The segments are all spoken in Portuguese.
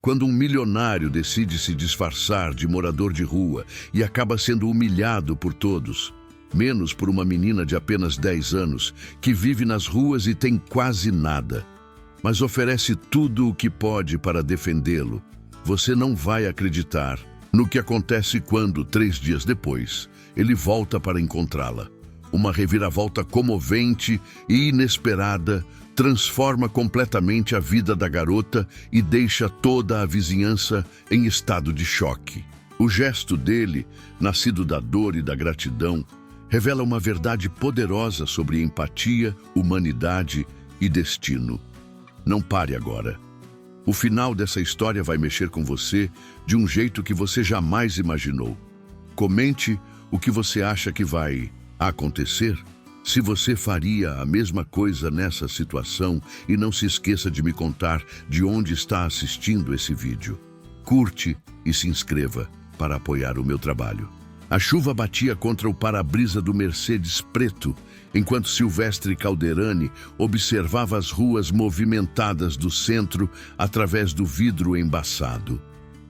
Quando um milionário decide se disfarçar de morador de rua e acaba sendo humilhado por todos, menos por uma menina de apenas 10 anos que vive nas ruas e tem quase nada, mas oferece tudo o que pode para defendê-lo, você não vai acreditar no que acontece quando, 3 dias depois, ele volta para encontrá-la. Uma reviravolta comovente e inesperada transforma completamente a vida da garota e deixa toda a vizinhança em estado de choque. O gesto dele, nascido da dor e da gratidão, revela uma verdade poderosa sobre empatia, humanidade e destino. Não pare agora. O final dessa história vai mexer com você de um jeito que você jamais imaginou. Comente o que você acha que vai acontecer. Se você faria a mesma coisa nessa situação, e não se esqueça de me contar de onde está assistindo esse vídeo. Curte e se inscreva para apoiar o meu trabalho. A chuva batia contra o para-brisa do Mercedes preto, enquanto Silvestre Calderani observava as ruas movimentadas do centro através do vidro embaçado.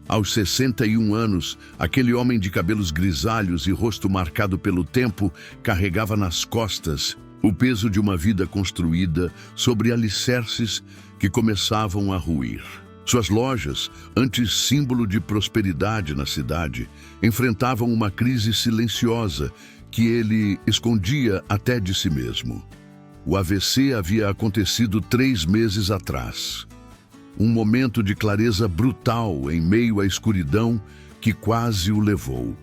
Aos 61 anos, aquele homem de cabelos grisalhos e rosto marcado pelo tempo carregava nas costas o peso de uma vida construída sobre alicerces que começavam a ruir. Suas lojas, antes símbolo de prosperidade na cidade, enfrentavam uma crise silenciosa que ele escondia até de si mesmo. O AVC havia acontecido 3 meses atrás. Um momento de clareza brutal em meio à escuridão que quase o levou.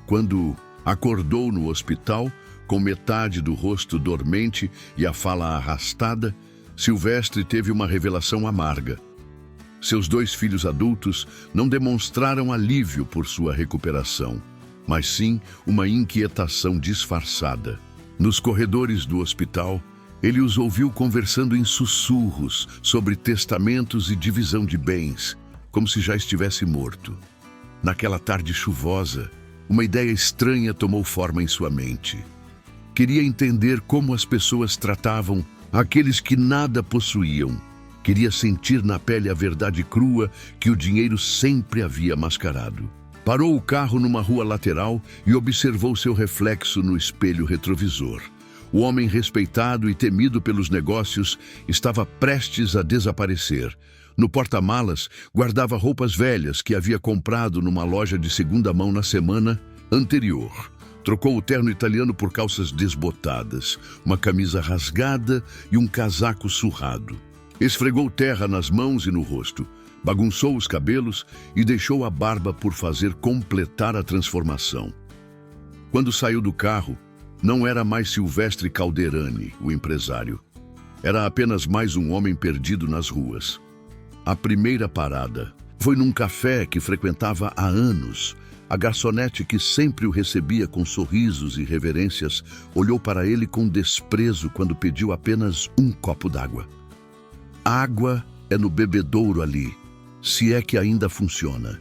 Quando acordou no hospital, com metade do rosto dormente e a fala arrastada, Silvestre teve uma revelação amarga. Seus 2 filhos adultos não demonstraram alívio por sua recuperação, mas sim uma inquietação disfarçada. Nos corredores do hospital, ele os ouviu conversando em sussurros sobre testamentos e divisão de bens, como se já estivesse morto. Naquela tarde chuvosa, uma ideia estranha tomou forma em sua mente. Queria entender como as pessoas tratavam aqueles que nada possuíam. Queria sentir na pele a verdade crua que o dinheiro sempre havia mascarado. Parou o carro numa rua lateral e observou seu reflexo no espelho retrovisor. O homem respeitado e temido pelos negócios estava prestes a desaparecer. No porta-malas, guardava roupas velhas que havia comprado numa loja de segunda mão na semana anterior. Trocou o terno italiano por calças desbotadas, uma camisa rasgada e um casaco surrado. Esfregou terra nas mãos e no rosto, bagunçou os cabelos e deixou a barba por fazer completar a transformação. Quando saiu do carro, não era mais Silvestre Calderani, o empresário. Era apenas mais um homem perdido nas ruas. A primeira parada foi num café que frequentava há anos. A garçonete, que sempre o recebia com sorrisos e reverências, olhou para ele com desprezo quando pediu apenas um copo d'água. A água é no bebedouro ali, se é que ainda funciona,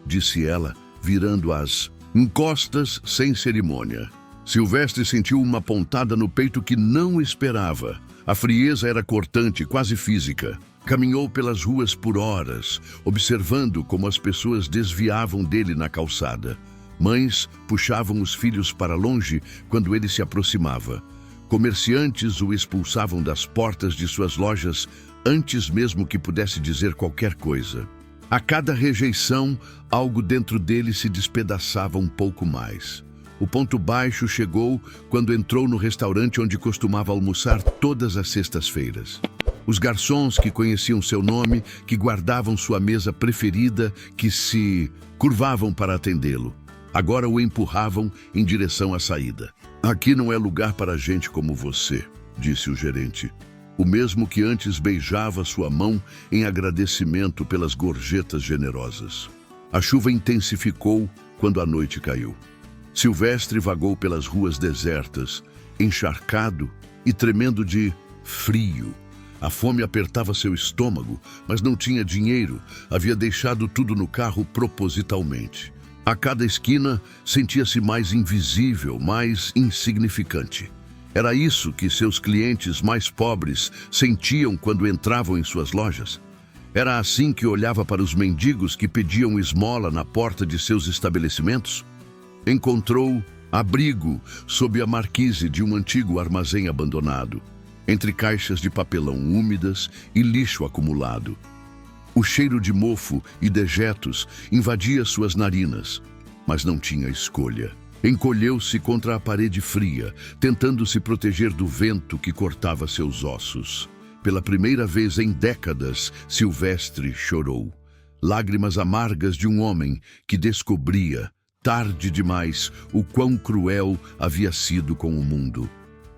disse ela, virando as encostas sem cerimônia. Silvestre sentiu uma pontada no peito que não esperava. A frieza era cortante, quase física. Caminhou pelas ruas por horas, observando como as pessoas desviavam dele na calçada. Mães puxavam os filhos para longe quando ele se aproximava. Comerciantes o expulsavam das portas de suas lojas antes mesmo que pudesse dizer qualquer coisa. A cada rejeição, algo dentro dele se despedaçava um pouco mais. O ponto baixo chegou quando entrou no restaurante onde costumava almoçar todas as sextas-feiras. Os garçons que conheciam seu nome, que guardavam sua mesa preferida, que se curvavam para atendê-lo, agora o empurravam em direção à saída. Aqui não é lugar para gente como você, disse o gerente. O mesmo que antes beijava sua mão em agradecimento pelas gorjetas generosas. A chuva intensificou quando a noite caiu. Silvestre vagou pelas ruas desertas, encharcado e tremendo de frio. A fome apertava seu estômago, mas não tinha dinheiro. Havia deixado tudo no carro propositalmente. A cada esquina, sentia-se mais invisível, mais insignificante. Era isso que seus clientes mais pobres sentiam quando entravam em suas lojas. Era assim que olhava para os mendigos que pediam esmola na porta de seus estabelecimentos? Encontrou abrigo sob a marquise de um antigo armazém abandonado, entre caixas de papelão úmidas e lixo acumulado. O cheiro de mofo e dejetos invadia suas narinas, mas não tinha escolha. Encolheu-se contra a parede fria, tentando se proteger do vento que cortava seus ossos. Pela primeira vez em décadas, Silvestre chorou. Lágrimas amargas de um homem que descobria, tarde demais, o quão cruel havia sido com o mundo.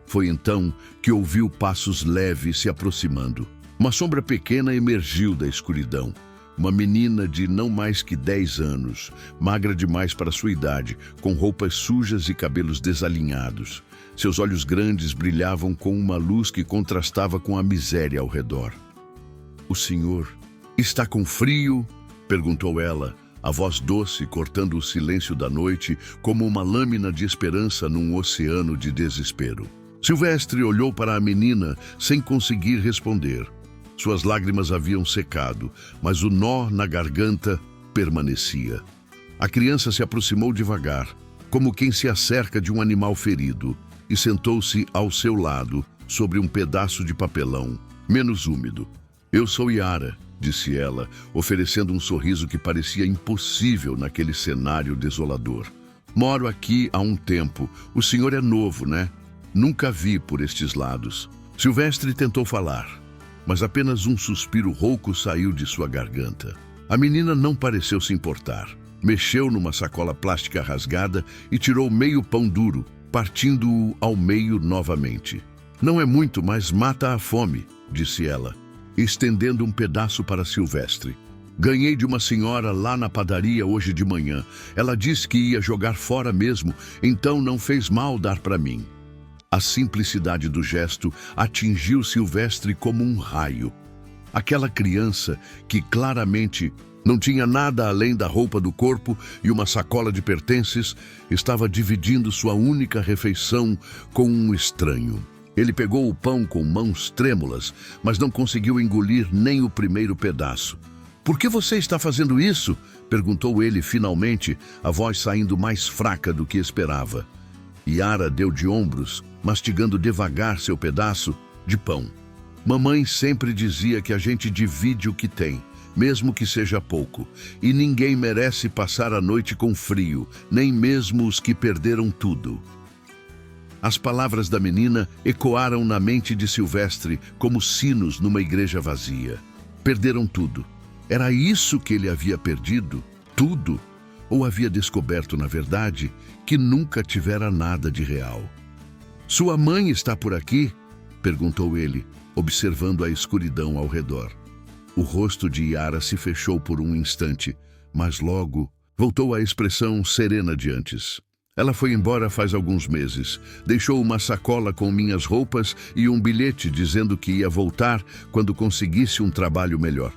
Foi então que ouviu passos leves se aproximando. Uma sombra pequena emergiu da escuridão. Uma menina de não mais que 10 anos, magra demais para sua idade, com roupas sujas e cabelos desalinhados. Seus olhos grandes brilhavam com uma luz que contrastava com a miséria ao redor. "O senhor está com frio?" perguntou ela, a voz doce cortando o silêncio da noite como uma lâmina de esperança num oceano de desespero. Silvestre olhou para a menina sem conseguir responder. Suas lágrimas haviam secado, mas o nó na garganta permanecia. A criança se aproximou devagar, como quem se acerca de um animal ferido, e sentou-se ao seu lado, sobre um pedaço de papelão, menos úmido. "Eu sou Yara", disse ela, oferecendo um sorriso que parecia impossível naquele cenário desolador. "Moro aqui há um tempo. O senhor é novo, né? Nunca vi por estes lados." Silvestre tentou falar, mas apenas um suspiro rouco saiu de sua garganta. A menina não pareceu se importar. Mexeu numa sacola plástica rasgada e tirou meio pão duro, partindo-o ao meio novamente. "Não é muito, mas mata a fome", disse ela, estendendo um pedaço para Silvestre. "Ganhei de uma senhora lá na padaria hoje de manhã. Ela disse que ia jogar fora mesmo, então não fez mal dar para mim." A simplicidade do gesto atingiu Silvestre como um raio. Aquela criança, que claramente não tinha nada além da roupa do corpo e uma sacola de pertences, estava dividindo sua única refeição com um estranho. Ele pegou o pão com mãos trêmulas, mas não conseguiu engolir nem o primeiro pedaço. "Por que você está fazendo isso?" perguntou ele finalmente, a voz saindo mais fraca do que esperava. Yara deu de ombros, mastigando devagar seu pedaço de pão. "Mamãe sempre dizia que a gente divide o que tem, mesmo que seja pouco, e ninguém merece passar a noite com frio, nem mesmo os que perderam tudo." As palavras da menina ecoaram na mente de Silvestre como sinos numa igreja vazia. Perderam tudo. Era isso que ele havia perdido? Tudo? Ou havia descoberto, na verdade, que nunca tivera nada de real? "Sua mãe está por aqui?" perguntou ele, observando a escuridão ao redor. O rosto de Yara se fechou por um instante, mas logo voltou à expressão serena de antes. "Ela foi embora faz alguns meses. Deixou uma sacola com minhas roupas e um bilhete dizendo que ia voltar quando conseguisse um trabalho melhor."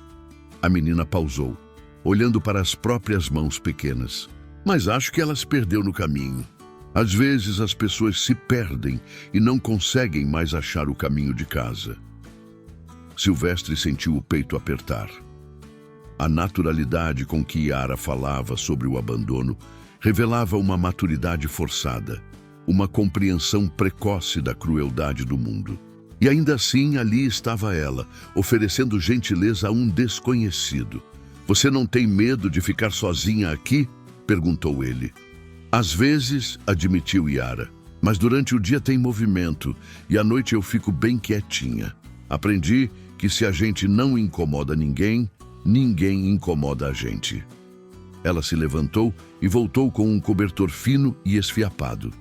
A menina pausou, olhando para as próprias mãos pequenas. "Mas acho que ela se perdeu no caminho. Às vezes as pessoas se perdem e não conseguem mais achar o caminho de casa." Silvestre sentiu o peito apertar. A naturalidade com que Yara falava sobre o abandono revelava uma maturidade forçada, uma compreensão precoce da crueldade do mundo. E ainda assim ali estava ela, oferecendo gentileza a um desconhecido. "Você não tem medo de ficar sozinha aqui?" perguntou ele. "Às vezes", admitiu Yara, "mas durante o dia tem movimento e à noite eu fico bem quietinha. Aprendi que se a gente não incomoda ninguém, ninguém incomoda a gente." Ela se levantou e voltou com um cobertor fino e esfiapado.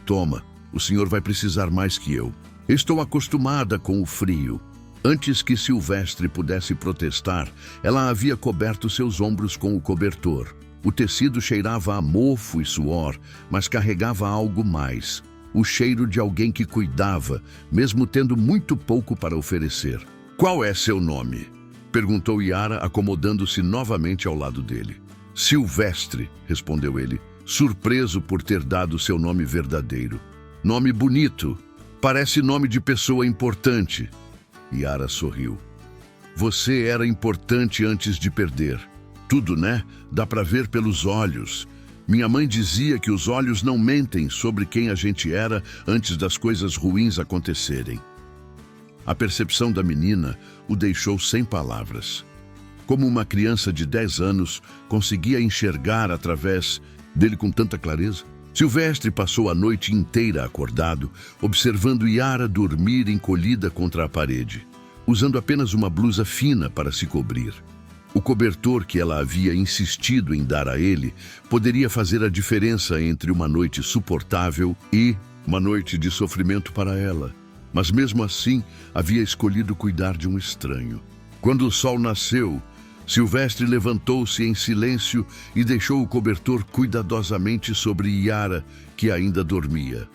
"Toma, o senhor vai precisar mais que eu. Estou acostumada com o frio." Antes que Silvestre pudesse protestar, ela havia coberto seus ombros com o cobertor. O tecido cheirava a mofo e suor, mas carregava algo mais. O cheiro de alguém que cuidava, mesmo tendo muito pouco para oferecer. "Qual é seu nome?" perguntou Yara, acomodando-se novamente ao lado dele. "Silvestre", respondeu ele, surpreso por ter dado seu nome verdadeiro. "Nome bonito. Parece nome de pessoa importante." Yara sorriu. Você era importante antes de perder. Tudo, né? Dá pra ver pelos olhos. Minha mãe dizia que os olhos não mentem sobre quem a gente era antes das coisas ruins acontecerem. A percepção da menina o deixou sem palavras. Como uma criança de 10 anos conseguia enxergar através dele com tanta clareza? Silvestre passou a noite inteira acordado, observando Yara dormir encolhida contra a parede, usando apenas uma blusa fina para se cobrir. O cobertor que ela havia insistido em dar a ele poderia fazer a diferença entre uma noite suportável e uma noite de sofrimento para ela. Mas mesmo assim, havia escolhido cuidar de um estranho. Quando o sol nasceu, Silvestre levantou-se em silêncio e deixou o cobertor cuidadosamente sobre Yara, que ainda dormia.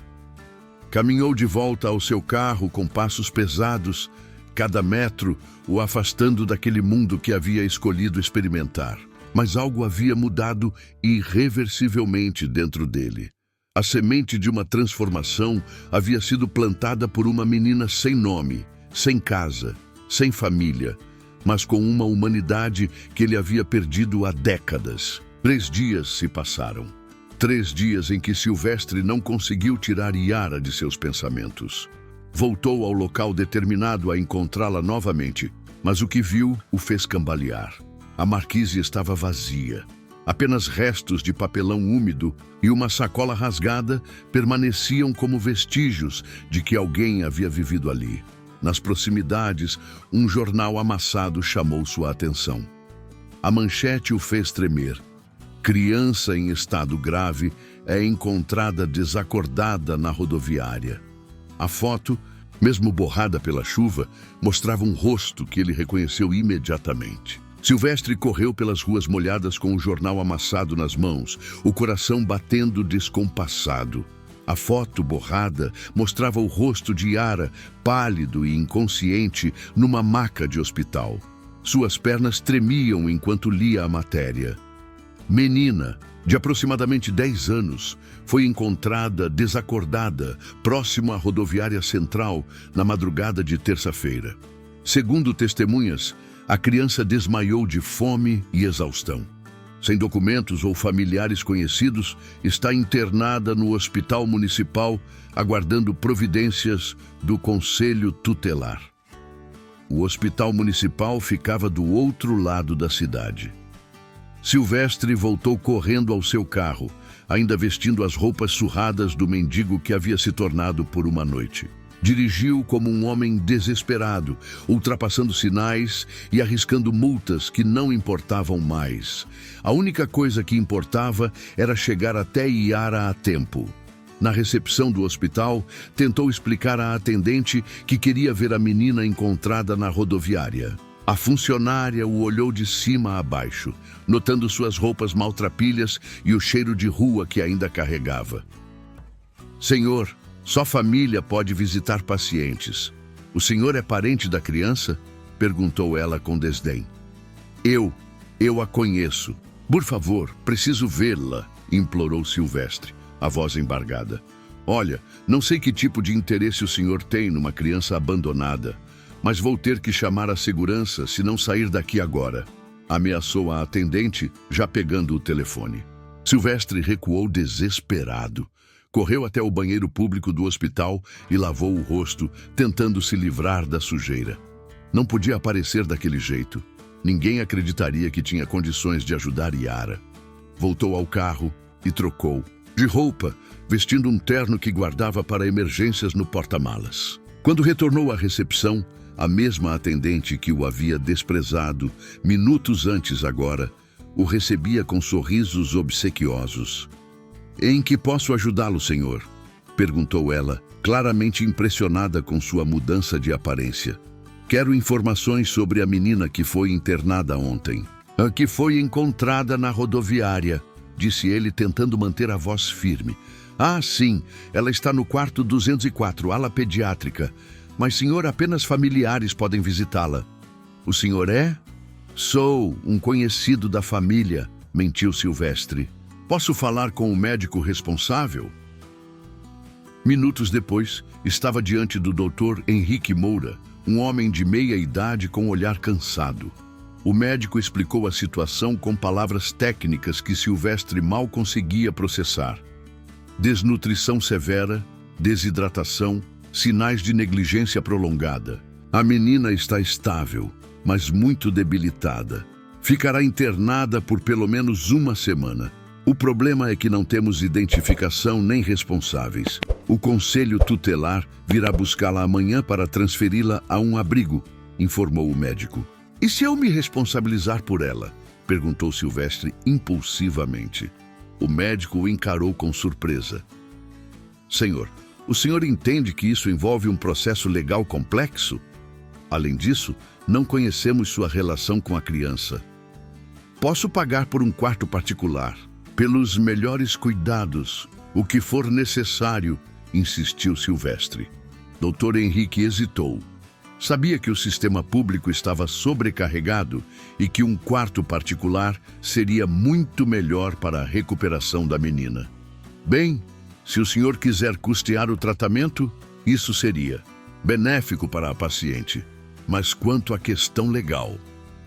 Caminhou de volta ao seu carro com passos pesados, cada metro o afastando daquele mundo que havia escolhido experimentar. Mas algo havia mudado irreversivelmente dentro dele. A semente de uma transformação havia sido plantada por uma menina sem nome, sem casa, sem família, mas com uma humanidade que ele havia perdido há décadas. 3 dias se passaram. 3 dias em que Silvestre não conseguiu tirar Yara de seus pensamentos. Voltou ao local determinado a encontrá-la novamente, mas o que viu o fez cambalear. A marquise estava vazia. Apenas restos de papelão úmido e uma sacola rasgada permaneciam como vestígios de que alguém havia vivido ali. Nas proximidades, um jornal amassado chamou sua atenção. A manchete o fez tremer. Criança em estado grave é encontrada desacordada na rodoviária. A foto, mesmo borrada pela chuva, mostrava um rosto que ele reconheceu imediatamente. Silvestre correu pelas ruas molhadas com o jornal amassado nas mãos, o coração batendo descompassado. A foto borrada mostrava o rosto de Yara, pálido e inconsciente, numa maca de hospital. Suas pernas tremiam enquanto lia a matéria. Menina, de aproximadamente 10 anos, foi encontrada desacordada, próximo à rodoviária central, na madrugada de terça-feira. Segundo testemunhas, a criança desmaiou de fome e exaustão. Sem documentos ou familiares conhecidos, está internada no hospital municipal, aguardando providências do Conselho Tutelar. O hospital municipal ficava do outro lado da cidade. Silvestre voltou correndo ao seu carro, ainda vestindo as roupas surradas do mendigo que havia se tornado por uma noite. Dirigiu como um homem desesperado, ultrapassando sinais e arriscando multas que não importavam mais. A única coisa que importava era chegar até Yara a tempo. Na recepção do hospital, tentou explicar à atendente que queria ver a menina encontrada na rodoviária. A funcionária o olhou de cima a baixo, notando suas roupas maltrapilhas e o cheiro de rua que ainda carregava. Senhor, só família pode visitar pacientes. O senhor é parente da criança? Perguntou ela com desdém. Eu a conheço. Por favor, preciso vê-la, implorou Silvestre, a voz embargada. Olha, não sei que tipo de interesse o senhor tem numa criança abandonada, mas vou ter que chamar a segurança se não sair daqui agora, ameaçou a atendente, já pegando o telefone. Silvestre recuou desesperado. Correu até o banheiro público do hospital e lavou o rosto, tentando se livrar da sujeira. Não podia aparecer daquele jeito. Ninguém acreditaria que tinha condições de ajudar Yara. Voltou ao carro e trocou de roupa, vestindo um terno que guardava para emergências no porta-malas. Quando retornou à recepção, a mesma atendente que o havia desprezado minutos antes agora, o recebia com sorrisos obsequiosos. Em que posso ajudá-lo, senhor? Perguntou ela, claramente impressionada com sua mudança de aparência. Quero informações sobre a menina que foi internada ontem. A que foi encontrada na rodoviária, disse ele, tentando manter a voz firme. Ah, sim, ela está no quarto 204, ala pediátrica. Mas, senhor, apenas familiares podem visitá-la. O senhor é? Sou um conhecido da família, mentiu Silvestre. Posso falar com o médico responsável? Minutos depois, estava diante do Dr. Henrique Moura, um homem de meia idade com um olhar cansado. O médico explicou a situação com palavras técnicas que Silvestre mal conseguia processar. Desnutrição severa, desidratação, sinais de negligência prolongada. A menina está estável, mas muito debilitada. Ficará internada por pelo menos uma semana. O problema é que não temos identificação nem responsáveis. O conselho tutelar virá buscá-la amanhã para transferi-la a um abrigo, informou o médico. E se eu me responsabilizar por ela? Perguntou Silvestre impulsivamente. O médico o encarou com surpresa. Senhor, o senhor entende que isso envolve um processo legal complexo? Além disso, não conhecemos sua relação com a criança. Posso pagar por um quarto particular, pelos melhores cuidados, o que for necessário, insistiu Silvestre. Dr. Henrique hesitou. Sabia que o sistema público estava sobrecarregado e que um quarto particular seria muito melhor para a recuperação da menina. Bem, se o senhor quiser custear o tratamento, isso seria benéfico para a paciente. Mas quanto à questão legal,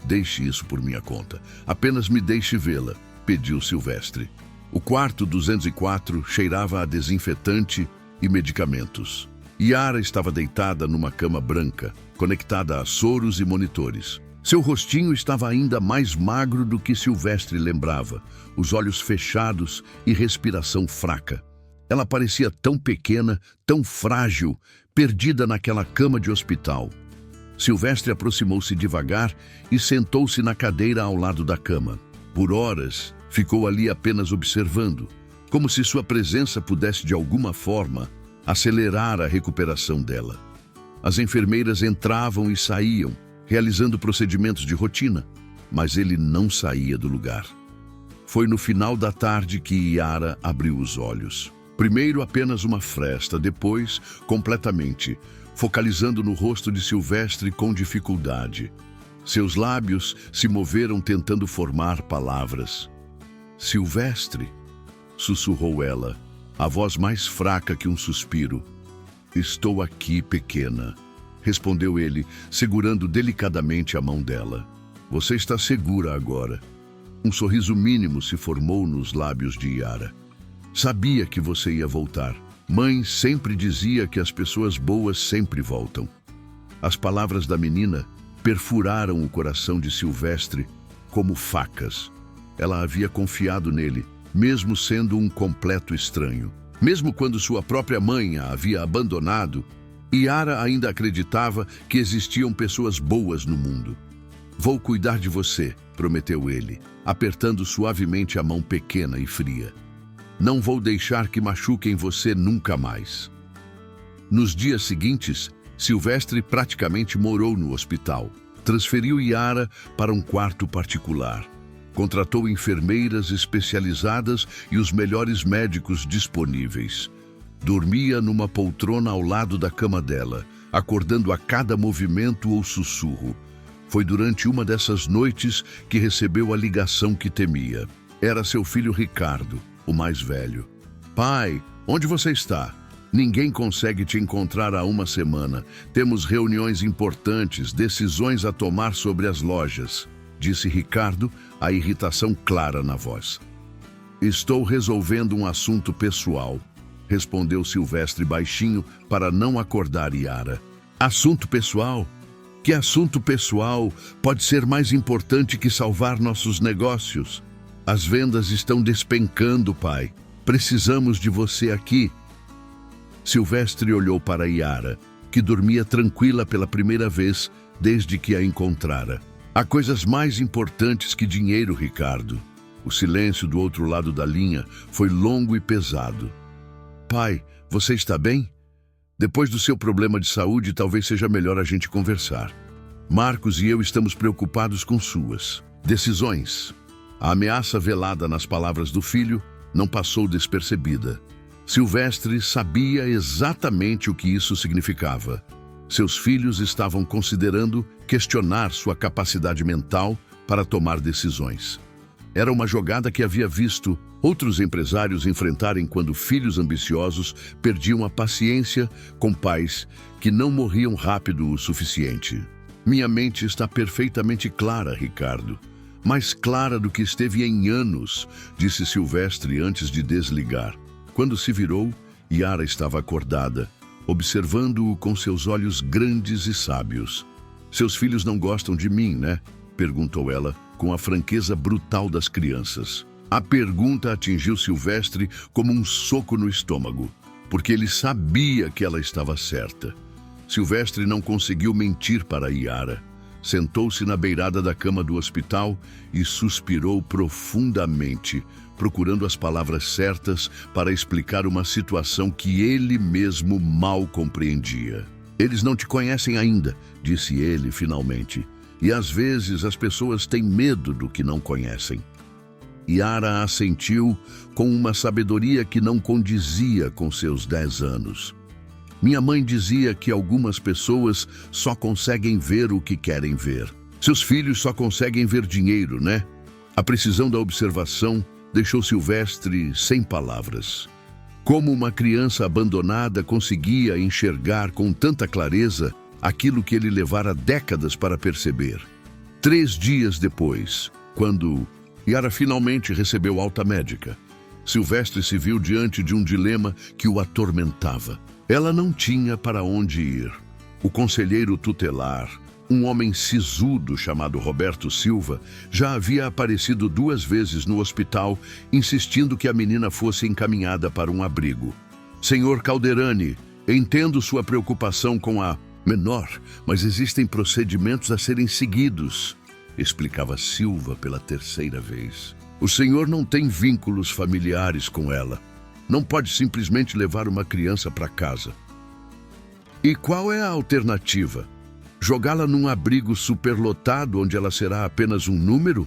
deixe isso por minha conta. Apenas me deixe vê-la, pediu Silvestre. O quarto 204 cheirava a desinfetante e medicamentos. Yara estava deitada numa cama branca, conectada a soros e monitores. Seu rostinho estava ainda mais magro do que Silvestre lembrava, os olhos fechados e respiração fraca. Ela parecia tão pequena, tão frágil, perdida naquela cama de hospital. Silvestre aproximou-se devagar e sentou-se na cadeira ao lado da cama. Por horas, ficou ali apenas observando, como se sua presença pudesse de alguma forma acelerar a recuperação dela. As enfermeiras entravam e saíam, realizando procedimentos de rotina, mas ele não saía do lugar. Foi no final da tarde que Yara abriu os olhos. Primeiro apenas uma fresta, depois completamente, focalizando no rosto de Silvestre com dificuldade. Seus lábios se moveram tentando formar palavras. Silvestre, sussurrou ela, a voz mais fraca que um suspiro. Estou aqui, pequena, respondeu ele, segurando delicadamente a mão dela. Você está segura agora. Um sorriso mínimo se formou nos lábios de Yara. Sabia que você ia voltar. Mãe sempre dizia que as pessoas boas sempre voltam. As palavras da menina perfuraram o coração de Silvestre como facas. Ela havia confiado nele, mesmo sendo um completo estranho. Mesmo quando sua própria mãe a havia abandonado, Yara ainda acreditava que existiam pessoas boas no mundo. Vou cuidar de você, prometeu ele, apertando suavemente a mão pequena e fria. Não vou deixar que machuquem você nunca mais. Nos dias seguintes, Silvestre praticamente morou no hospital. Transferiu Yara para um quarto particular. Contratou enfermeiras especializadas e os melhores médicos disponíveis. Dormia numa poltrona ao lado da cama dela, acordando a cada movimento ou sussurro. Foi durante uma dessas noites que recebeu a ligação que temia. Era seu filho Ricardo, o mais velho. Pai, onde você está? Ninguém consegue te encontrar há uma semana. Temos reuniões importantes, decisões a tomar sobre as lojas, disse Ricardo, a irritação clara na voz. Estou resolvendo um assunto pessoal, respondeu Silvestre baixinho para não acordar Yara. Assunto pessoal? Que assunto pessoal pode ser mais importante que salvar nossos negócios? As vendas estão despencando, pai. Precisamos de você aqui. Silvestre olhou para Yara, que dormia tranquila pela primeira vez desde que a encontrara. Há coisas mais importantes que dinheiro, Ricardo. O silêncio do outro lado da linha foi longo e pesado. Pai, você está bem? Depois do seu problema de saúde, talvez seja melhor a gente conversar. Marcos e eu estamos preocupados com suas decisões. A ameaça velada nas palavras do filho não passou despercebida. Silvestre sabia exatamente o que isso significava. Seus filhos estavam considerando questionar sua capacidade mental para tomar decisões. Era uma jogada que havia visto outros empresários enfrentarem quando filhos ambiciosos perdiam a paciência com pais que não morriam rápido o suficiente. Minha mente está perfeitamente clara, Ricardo. Mais clara do que esteve em anos, disse Silvestre antes de desligar. Quando se virou, Yara estava acordada, observando-o com seus olhos grandes e sábios. Seus filhos não gostam de mim, né? Perguntou ela, com a franqueza brutal das crianças. A pergunta atingiu Silvestre como um soco no estômago, porque ele sabia que ela estava certa. Silvestre não conseguiu mentir para Yara. Sentou-se na beirada da cama do hospital e suspirou profundamente, procurando as palavras certas para explicar uma situação que ele mesmo mal compreendia. Eles não te conhecem ainda, disse ele finalmente, e às vezes as pessoas têm medo do que não conhecem. Yara assentiu com uma sabedoria que não condizia com seus 10 anos. Minha mãe dizia que algumas pessoas só conseguem ver o que querem ver. Seus filhos só conseguem ver dinheiro, né? A precisão da observação deixou Silvestre sem palavras. Como uma criança abandonada conseguia enxergar com tanta clareza aquilo que ele levara décadas para perceber. 3 dias depois, quando Yara finalmente recebeu alta médica, Silvestre se viu diante de um dilema que o atormentava. Ela não tinha para onde ir. O conselheiro tutelar, um homem sisudo chamado Roberto Silva, já havia aparecido 2 vezes no hospital, insistindo que a menina fosse encaminhada para um abrigo. Senhor Calderani, entendo sua preocupação com a menor, mas existem procedimentos a serem seguidos, explicava Silva pela 3ª vez. O senhor não tem vínculos familiares com ela. Não pode simplesmente levar uma criança para casa. E qual é a alternativa? Jogá-la num abrigo superlotado onde ela será apenas um número?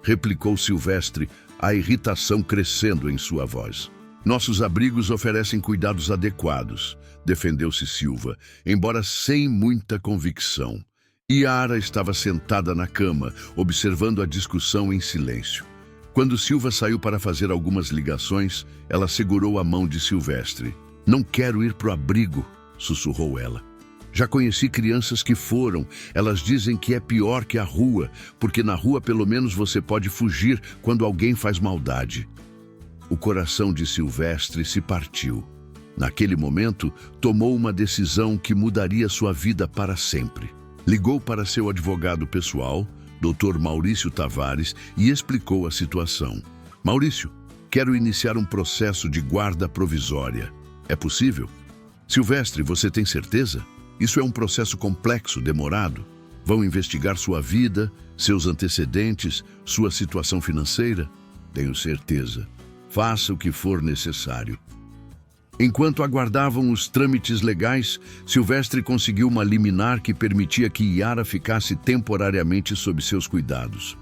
Replicou Silvestre, a irritação crescendo em sua voz. Nossos abrigos oferecem cuidados adequados, defendeu-se Silva, embora sem muita convicção. Yara estava sentada na cama, observando a discussão em silêncio. Quando Silva saiu para fazer algumas ligações, ela segurou a mão de Silvestre. Não quero ir pro abrigo, sussurrou ela. Já conheci crianças que foram. Elas dizem que é pior que a rua, porque na rua pelo menos você pode fugir quando alguém faz maldade. O coração de Silvestre se partiu. Naquele momento, tomou uma decisão que mudaria sua vida para sempre. Ligou para seu advogado pessoal, Dr. Maurício Tavares, e explicou a situação. Maurício, quero iniciar um processo de guarda provisória. É possível? Silvestre, você tem certeza? Isso é um processo complexo, demorado. Vão investigar sua vida, seus antecedentes, sua situação financeira? Tenho certeza. Faça o que for necessário. Enquanto aguardavam os trâmites legais, Silvestre conseguiu uma liminar que permitia que Yara ficasse temporariamente sob seus cuidados.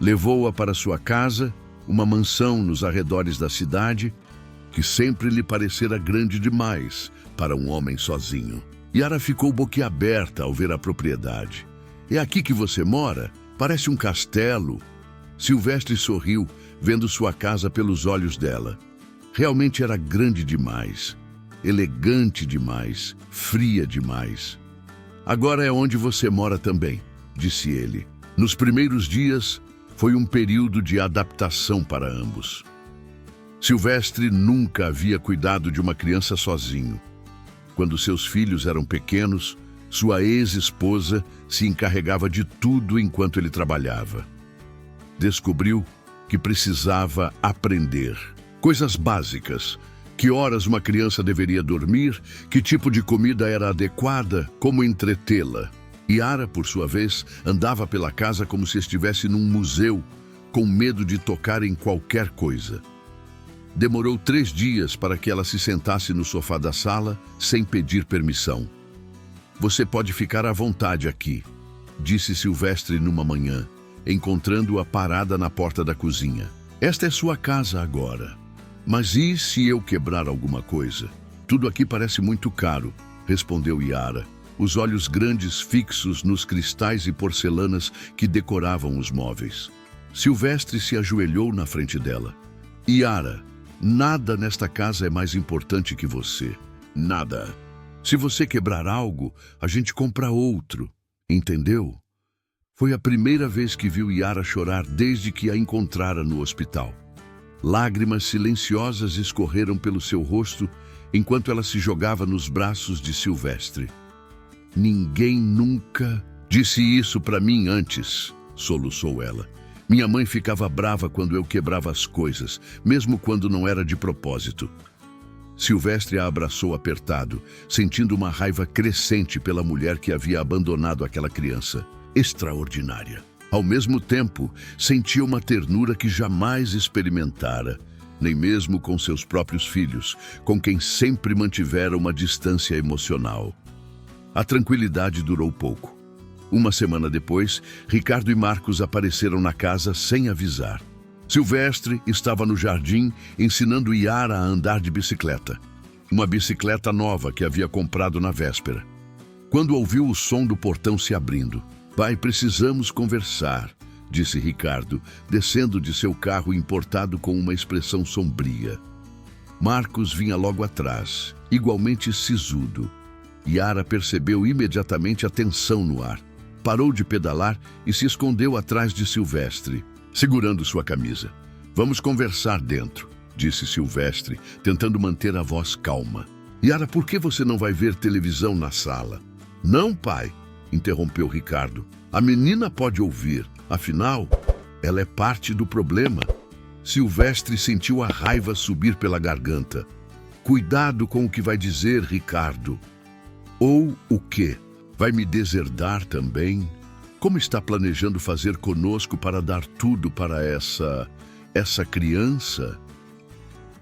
Levou-a para sua casa, uma mansão nos arredores da cidade, que sempre lhe parecera grande demais para um homem sozinho. Yara ficou boquiaberta ao ver a propriedade. É aqui que você mora? Parece um castelo. Silvestre sorriu, vendo sua casa pelos olhos dela. Realmente era grande demais, elegante demais, fria demais. Agora é onde você mora também, disse ele. Nos primeiros dias, foi um período de adaptação para ambos. Silvestre nunca havia cuidado de uma criança sozinho. Quando seus filhos eram pequenos, sua ex-esposa se encarregava de tudo enquanto ele trabalhava. Descobriu que precisava aprender coisas básicas. Que horas uma criança deveria dormir, que tipo de comida era adequada, como entretê-la. Yara, por sua vez, andava pela casa como se estivesse num museu, com medo de tocar em qualquer coisa. Demorou 3 dias para que ela se sentasse no sofá da sala, sem pedir permissão. Você pode ficar à vontade aqui, disse Silvestre numa manhã, encontrando-a parada na porta da cozinha. Esta é sua casa agora. Mas e se eu quebrar alguma coisa? Tudo aqui parece muito caro, respondeu Yara, os olhos grandes fixos nos cristais e porcelanas que decoravam os móveis. Silvestre se ajoelhou na frente dela. Yara, nada nesta casa é mais importante que você. Nada. Se você quebrar algo, a gente compra outro. Entendeu? Foi a primeira vez que viu Yara chorar desde que a encontrara no hospital. Lágrimas silenciosas escorreram pelo seu rosto enquanto ela se jogava nos braços de Silvestre. Ninguém nunca disse isso para mim antes, soluçou ela. Minha mãe ficava brava quando eu quebrava as coisas, mesmo quando não era de propósito. Silvestre a abraçou apertado, sentindo uma raiva crescente pela mulher que havia abandonado aquela criança. Extraordinária. Ao mesmo tempo, sentia uma ternura que jamais experimentara, nem mesmo com seus próprios filhos, com quem sempre mantivera uma distância emocional. A tranquilidade durou pouco. Uma semana depois, Ricardo e Marcos apareceram na casa sem avisar. Silvestre estava no jardim ensinando Yara a andar de bicicleta. Uma bicicleta nova que havia comprado na véspera. Quando ouviu o som do portão se abrindo, "Pai, precisamos conversar", disse Ricardo, descendo de seu carro importado com uma expressão sombria. Marcos vinha logo atrás, igualmente sisudo. Yara percebeu imediatamente a tensão no ar. Parou de pedalar e se escondeu atrás de Silvestre, segurando sua camisa. "Vamos conversar dentro", disse Silvestre, tentando manter a voz calma. "Yara, por que você não vai ver televisão na sala?" "Não, pai", interrompeu Ricardo. "A menina pode ouvir, afinal, ela é parte do problema." Silvestre sentiu a raiva subir pela garganta. "Cuidado com o que vai dizer, Ricardo." "Ou o quê? Vai me deserdar também? Como está planejando fazer conosco para dar tudo para essa criança?"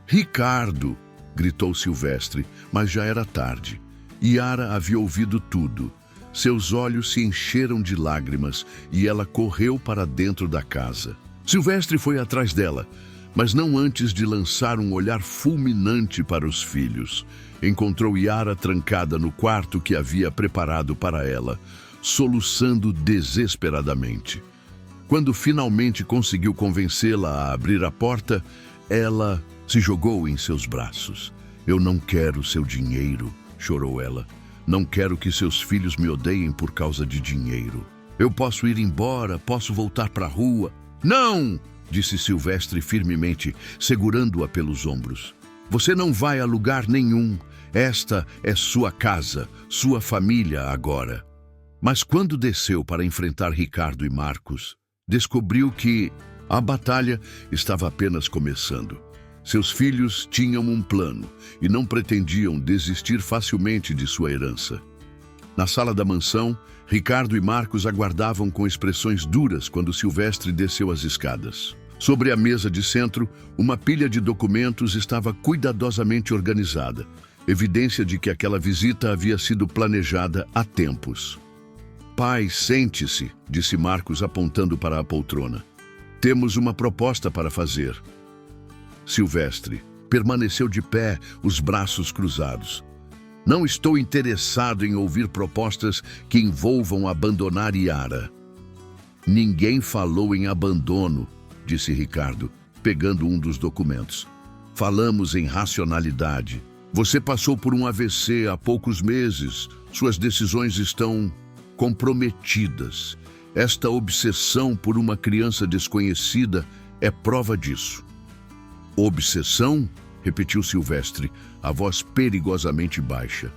"Ricardo!" gritou Silvestre, mas já era tarde. Yara havia ouvido tudo. Seus olhos se encheram de lágrimas e ela correu para dentro da casa. Silvestre foi atrás dela, mas não antes de lançar um olhar fulminante para os filhos. Encontrou Yara trancada no quarto que havia preparado para ela, soluçando desesperadamente. Quando finalmente conseguiu convencê-la a abrir a porta, ela se jogou em seus braços. "Eu não quero seu dinheiro", chorou ela. "Não quero que seus filhos me odeiem por causa de dinheiro. Eu posso ir embora, posso voltar para a rua." "Não!" disse Silvestre firmemente, segurando-a pelos ombros. "Você não vai a lugar nenhum. Esta é sua casa, sua família agora." Mas quando desceu para enfrentar Ricardo e Marcos, descobriu que a batalha estava apenas começando. Seus filhos tinham um plano e não pretendiam desistir facilmente de sua herança. Na sala da mansão, Ricardo e Marcos aguardavam com expressões duras quando Silvestre desceu as escadas. Sobre a mesa de centro, uma pilha de documentos estava cuidadosamente organizada, evidência de que aquela visita havia sido planejada há tempos. "Pai, sente-se", disse Marcos apontando para a poltrona. "Temos uma proposta para fazer." Silvestre permaneceu de pé, os braços cruzados. "Não estou interessado em ouvir propostas que envolvam abandonar Yara." "Ninguém falou em abandono", disse Ricardo, pegando um dos documentos. "Falamos em racionalidade. Você passou por um AVC há poucos meses. Suas decisões estão comprometidas. Esta obsessão por uma criança desconhecida é prova disso." "Obsessão?" repetiu Silvestre, a voz perigosamente baixa.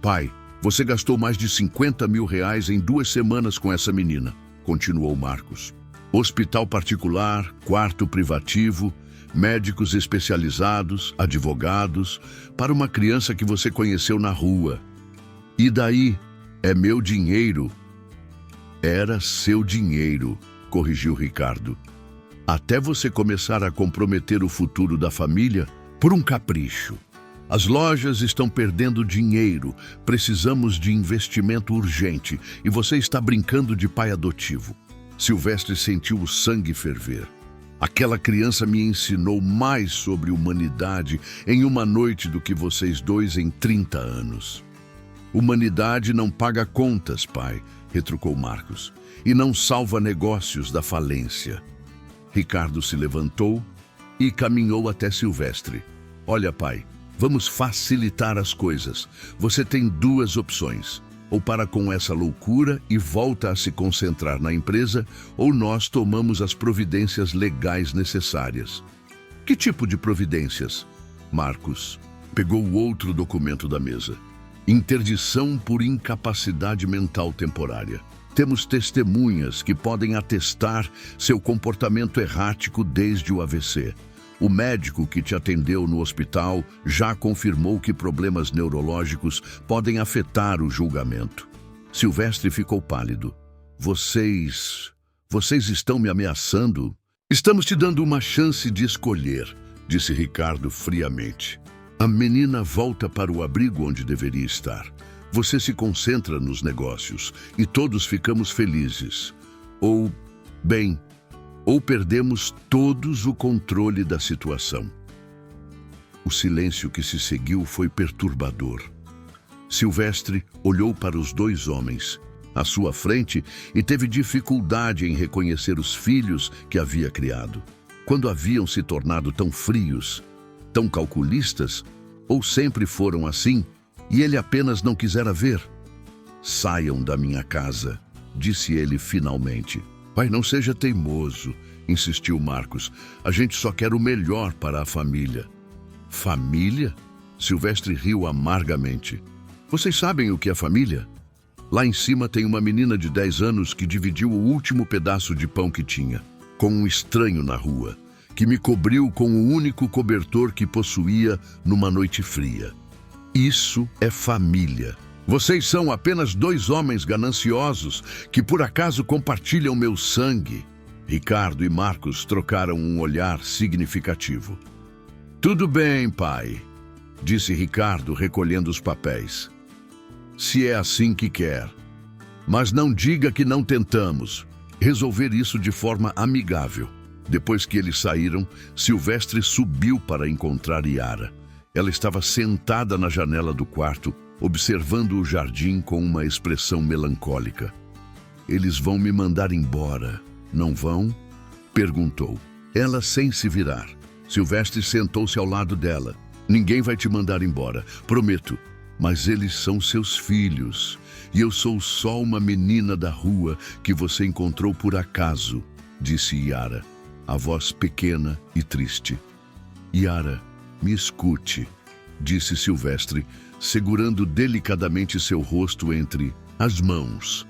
"Pai, você gastou mais de 50 mil reais em 2 semanas com essa menina", continuou Marcos. "Hospital particular, quarto privativo, médicos especializados, advogados, para uma criança que você conheceu na rua. E daí? É meu dinheiro." "Era seu dinheiro", corrigiu Ricardo. "Até você começar a comprometer o futuro da família por um capricho. As lojas estão perdendo dinheiro, precisamos de investimento urgente e você está brincando de pai adotivo." Silvestre sentiu o sangue ferver. "Aquela criança me ensinou mais sobre humanidade em uma noite do que vocês dois em 30 anos. "Humanidade não paga contas, pai", retrucou Marcos, "e não salva negócios da falência." Ricardo se levantou e caminhou até Silvestre. Olha, pai, vamos facilitar as coisas. Você tem duas opções. Ou para com essa loucura e volta a se concentrar na empresa, ou nós tomamos as providências legais necessárias. Que tipo de providências? Marcos pegou o outro documento da mesa. Interdição por incapacidade mental temporária. Temos testemunhas que podem atestar seu comportamento errático desde o AVC. O médico que te atendeu no hospital já confirmou que problemas neurológicos podem afetar o julgamento. Silvestre ficou pálido. Vocês estão me ameaçando? Estamos te dando uma chance de escolher, disse Ricardo friamente. A menina volta para o abrigo onde deveria estar. Você se concentra nos negócios e todos ficamos felizes. Ou perdemos todos o controle da situação. O silêncio que se seguiu foi perturbador. Silvestre olhou para os dois homens à sua frente e teve dificuldade em reconhecer os filhos que havia criado. Quando haviam se tornado tão frios, tão calculistas, ou sempre foram assim, e ele apenas não quisera ver? Saiam da minha casa, disse ele finalmente. Pai, não seja teimoso, insistiu Marcos. A gente só quer o melhor para a família. Família? Silvestre riu amargamente. Vocês sabem o que é família? Lá em cima tem uma menina de 10 anos que dividiu o último pedaço de pão que tinha, com um estranho na rua, que me cobriu com o único cobertor que possuía numa noite fria. Isso é família. Vocês são apenas dois homens gananciosos que por acaso compartilham meu sangue. Ricardo e Marcos trocaram um olhar significativo. Tudo bem, pai, disse Ricardo, recolhendo os papéis. Se é assim que quer. Mas não diga que não tentamos resolver isso de forma amigável. Depois que eles saíram, Silvestre subiu para encontrar Yara. Ela estava sentada na janela do quarto, observando o jardim com uma expressão melancólica. Eles vão me mandar embora, não vão? Perguntou. Ela sem se virar. Silvestre sentou-se ao lado dela. Ninguém vai te mandar embora, prometo. Mas eles são seus filhos, e eu sou só uma menina da rua que você encontrou por acaso, disse Yara, a voz pequena e triste. Yara, me escute, disse Silvestre, segurando delicadamente seu rosto entre as mãos.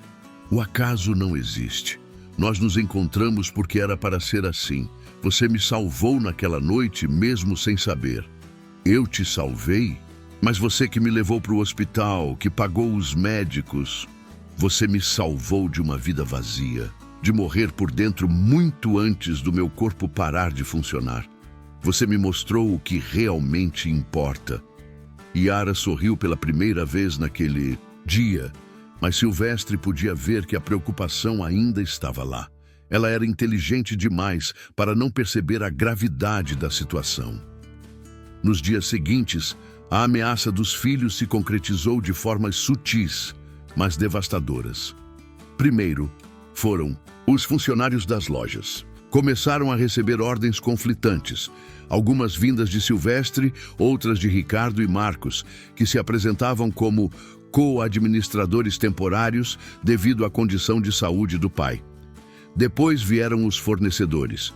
O acaso não existe. Nós nos encontramos porque era para ser assim. Você me salvou naquela noite mesmo sem saber. Eu te salvei? Mas você que me levou para o hospital, que pagou os médicos, você me salvou de uma vida vazia, de morrer por dentro muito antes do meu corpo parar de funcionar. Você me mostrou o que realmente importa. Yara sorriu pela primeira vez naquele dia, mas Silvestre podia ver que a preocupação ainda estava lá. Ela era inteligente demais para não perceber a gravidade da situação. Nos dias seguintes, a ameaça dos filhos se concretizou de formas sutis, mas devastadoras. Primeiro, foram os funcionários das lojas. Começaram a receber ordens conflitantes, algumas vindas de Silvestre, outras de Ricardo e Marcos, que se apresentavam como co-administradores temporários devido à condição de saúde do pai. Depois vieram os fornecedores.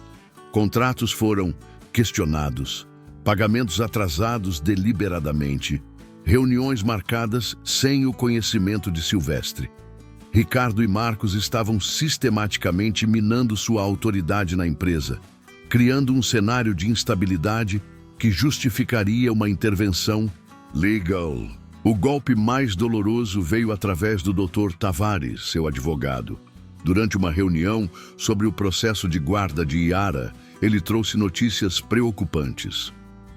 Contratos foram questionados, pagamentos atrasados deliberadamente, reuniões marcadas sem o conhecimento de Silvestre. Ricardo e Marcos estavam sistematicamente minando sua autoridade na empresa, criando um cenário de instabilidade que justificaria uma intervenção legal. O golpe mais doloroso veio através do Dr. Tavares, seu advogado. Durante uma reunião sobre o processo de guarda de Yara, ele trouxe notícias preocupantes.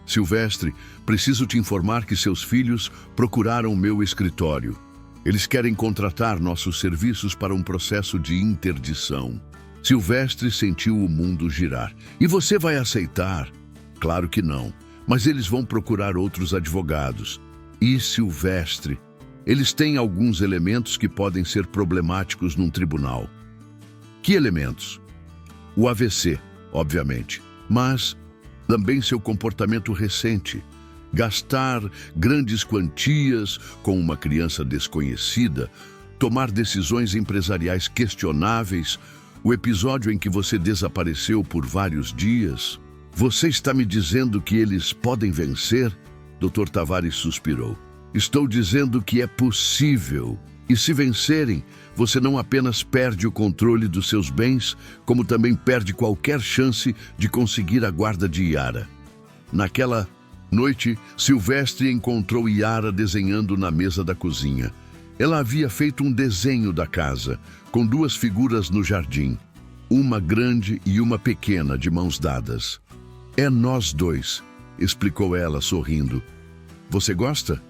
Silvestre, preciso te informar que seus filhos procuraram meu escritório. Eles querem contratar nossos serviços para um processo de interdição. Silvestre sentiu o mundo girar. E você vai aceitar? Claro que não, mas eles vão procurar outros advogados. E Silvestre, eles têm alguns elementos que podem ser problemáticos num tribunal. Que elementos? O AVC. obviamente, mas também seu comportamento recente. Gastar grandes quantias com uma criança desconhecida, tomar decisões empresariais questionáveis, o episódio em que você desapareceu por vários dias. Você está me dizendo que eles podem vencer? Dr. Tavares suspirou. Estou dizendo que é possível. E se vencerem, você não apenas perde o controle dos seus bens, como também perde qualquer chance de conseguir a guarda de Yara. Naquela noite, Silvestre encontrou Yara desenhando na mesa da cozinha. Ela havia feito um desenho da casa, com duas figuras no jardim, uma grande e uma pequena de mãos dadas. É nós dois, explicou ela, sorrindo. Você gosta?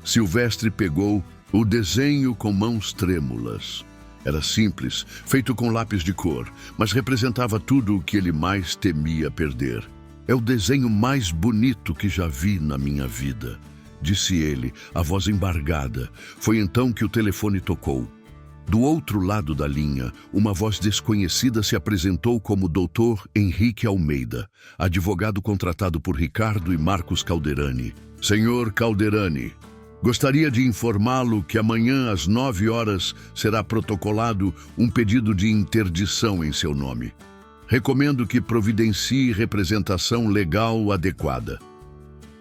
Silvestre pegou o desenho com mãos trêmulas. Era simples, feito com lápis de cor, mas representava tudo o que ele mais temia perder. É o desenho mais bonito que já vi na minha vida, disse ele, a voz embargada. Foi então que o telefone tocou. Do outro lado da linha, uma voz desconhecida se apresentou como Dr. Henrique Almeida, advogado contratado por Ricardo e Marcos Calderani. Senhor Calderani, gostaria de informá-lo que amanhã às 9 horas será protocolado um pedido de interdição em seu nome. Recomendo que providencie representação legal adequada.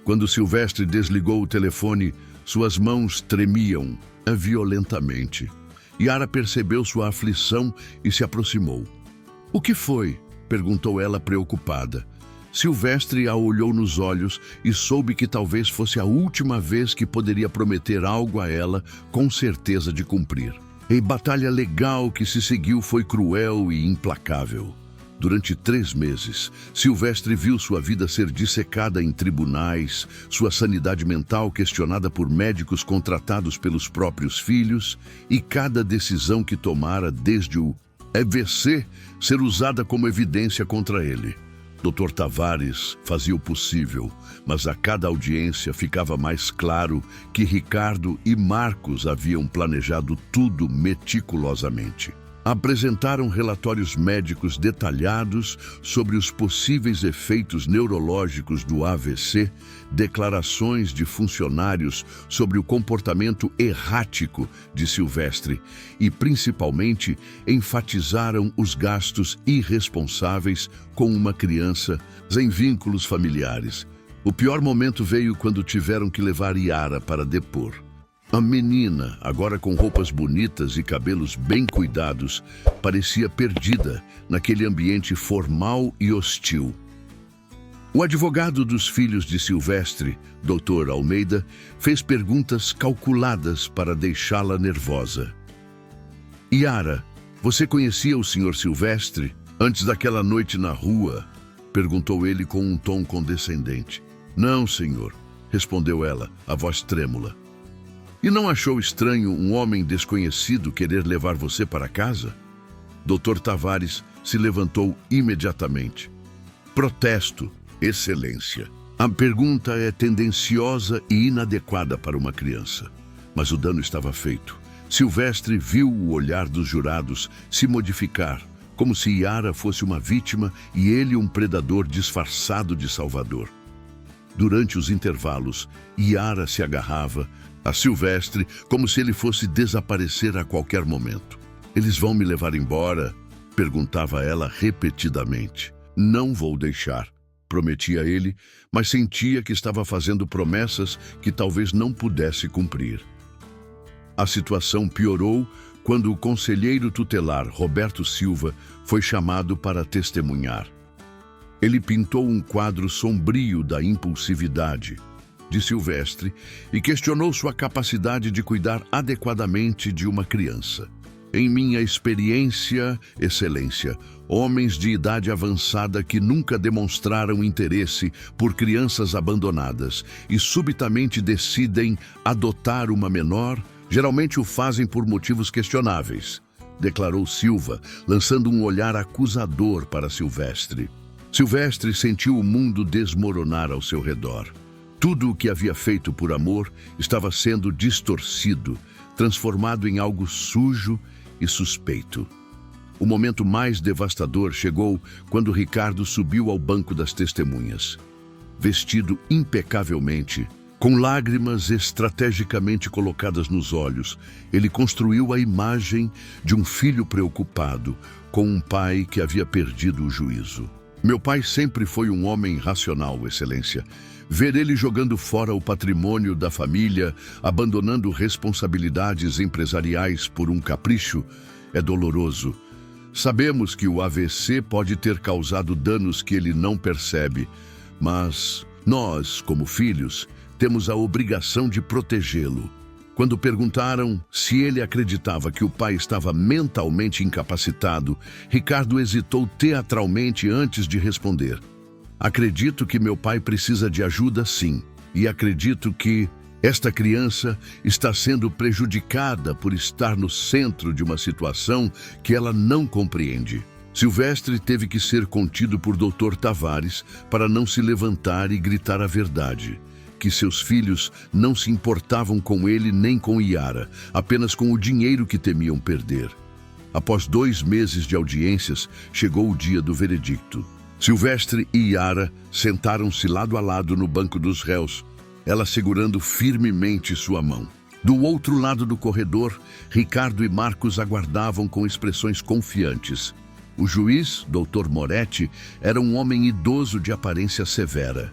Quando Silvestre desligou o telefone, suas mãos tremiam violentamente. Yara percebeu sua aflição e se aproximou. O que foi? Perguntou ela preocupada. Silvestre a olhou nos olhos e soube que talvez fosse a última vez que poderia prometer algo a ela com certeza de cumprir. A batalha legal que se seguiu foi cruel e implacável. Durante 3 meses, Silvestre viu sua vida ser dissecada em tribunais, sua sanidade mental questionada por médicos contratados pelos próprios filhos e cada decisão que tomara desde o AVC ser usada como evidência contra ele. Dr. Tavares fazia o possível, mas a cada audiência ficava mais claro que Ricardo e Marcos haviam planejado tudo meticulosamente. Apresentaram relatórios médicos detalhados sobre os possíveis efeitos neurológicos do AVC, declarações de funcionários sobre o comportamento errático de Silvestre e, principalmente, enfatizaram os gastos irresponsáveis com uma criança em vínculos familiares. O pior momento veio quando tiveram que levar Yara para depor. A menina, agora com roupas bonitas e cabelos bem cuidados, parecia perdida naquele ambiente formal e hostil. O advogado dos filhos de Silvestre, Dr. Almeida, fez perguntas calculadas para deixá-la nervosa. Yara, você conhecia o Sr. Silvestre antes daquela noite na rua? Perguntou ele com um tom condescendente. Não, senhor, respondeu ela, a voz trêmula. E não achou estranho um homem desconhecido querer levar você para casa? Dr. Tavares se levantou imediatamente. Protesto, Excelência. A pergunta é tendenciosa e inadequada para uma criança. Mas o dano estava feito. Silvestre viu o olhar dos jurados se modificar, como se Yara fosse uma vítima e ele um predador disfarçado de salvador. Durante os intervalos, Yara se agarrava a Silvestre como se ele fosse desaparecer a qualquer momento. Eles vão me levar embora? Perguntava ela repetidamente. Não vou deixar, prometia ele, mas sentia que estava fazendo promessas que talvez não pudesse cumprir. A situação piorou quando o conselheiro tutelar, Roberto Silva, foi chamado para testemunhar. Ele pintou um quadro sombrio da impulsividade de Silvestre e questionou sua capacidade de cuidar adequadamente de uma criança. Em minha experiência, Excelência, homens de idade avançada que nunca demonstraram interesse por crianças abandonadas e subitamente decidem adotar uma menor, geralmente o fazem por motivos questionáveis, declarou Silva, lançando um olhar acusador para Silvestre. Silvestre sentiu o mundo desmoronar ao seu redor. Tudo o que havia feito por amor estava sendo distorcido, transformado em algo sujo e suspeito. O momento mais devastador chegou quando Ricardo subiu ao banco das testemunhas. Vestido impecavelmente, com lágrimas estrategicamente colocadas nos olhos, ele construiu a imagem de um filho preocupado com um pai que havia perdido o juízo. Meu pai sempre foi um homem racional, Excelência. Ver ele jogando fora o patrimônio da família, abandonando responsabilidades empresariais por um capricho, é doloroso. Sabemos que o AVC pode ter causado danos que ele não percebe, mas nós, como filhos, temos a obrigação de protegê-lo. Quando perguntaram se ele acreditava que o pai estava mentalmente incapacitado, Ricardo hesitou teatralmente antes de responder. Acredito que meu pai precisa de ajuda, sim, e acredito que esta criança está sendo prejudicada por estar no centro de uma situação que ela não compreende. Silvestre teve que ser contido por Dr. Tavares para não se levantar e gritar a verdade, que seus filhos não se importavam com ele nem com Yara, apenas com o dinheiro que temiam perder. Após 2 meses de audiências, chegou o dia do veredicto. Silvestre e Yara sentaram-se lado a lado no banco dos réus, ela segurando firmemente sua mão. Do outro lado do corredor, Ricardo e Marcos aguardavam com expressões confiantes. O juiz, Dr. Moretti, era um homem idoso de aparência severa.